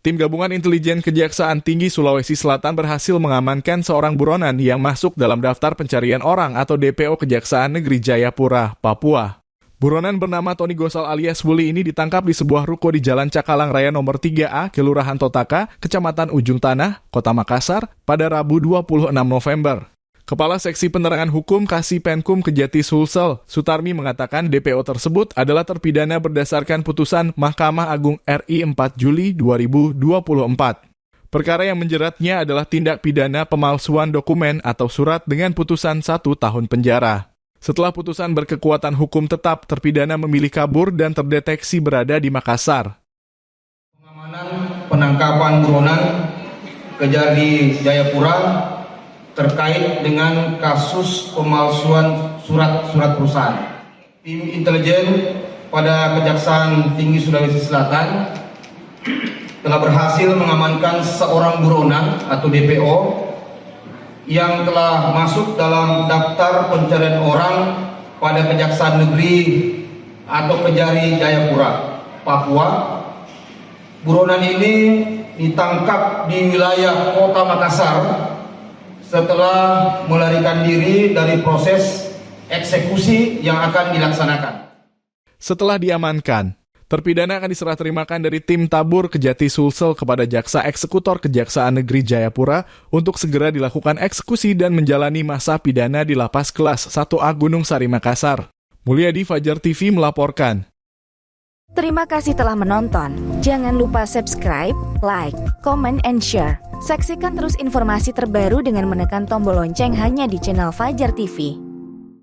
Tim Gabungan Intelijen Kejaksaan Tinggi Sulawesi Selatan berhasil mengamankan seorang buronan yang masuk dalam daftar pencarian orang atau DPO Kejaksaan Negeri Jayapura, Papua. Buronan bernama Tony Gosal alias Wuli ini ditangkap di sebuah ruko di Jalan Cakalang Raya nomor 3A, Kelurahan Totaka, Kecamatan Ujung Tanah, Kota Makassar, pada Rabu 26 November. Kepala Seksi Penerangan Hukum Kasipenkum Kejati Sulsel, Sutarmi mengatakan DPO tersebut adalah terpidana berdasarkan putusan Mahkamah Agung RI 4 Juli 2024. Perkara yang menjeratnya adalah tindak pidana pemalsuan dokumen atau surat dengan putusan 1 tahun penjara. Setelah putusan berkekuatan hukum tetap, terpidana memilih kabur dan terdeteksi berada di Makassar. Pengamanan penangkapan buronan Kejati Jayapura terkait dengan kasus pemalsuan surat-surat perusahaan. Tim intelijen pada Kejaksaan Tinggi Sulawesi Selatan telah berhasil mengamankan seorang buronan atau DPO yang telah masuk dalam daftar pencarian orang pada Kejaksaan Negeri atau Kejari Jayapura, Papua. Buronan ini ditangkap di wilayah Kota Makassar setelah melarikan diri dari proses eksekusi yang akan dilaksanakan. Setelah diamankan, terpidana akan diserah terimakan dari tim tabur Kejati Sulsel kepada Jaksa Eksekutor Kejaksaan Negeri Jayapura untuk segera dilakukan eksekusi dan menjalani masa pidana di Lapas Kelas 1A Gunung Sari Makassar. Mulyadi, Fajar TV melaporkan. Terima kasih telah menonton. Jangan lupa subscribe, like, comment, and share. Saksikan terus informasi terbaru dengan menekan tombol lonceng hanya di channel Fajar TV.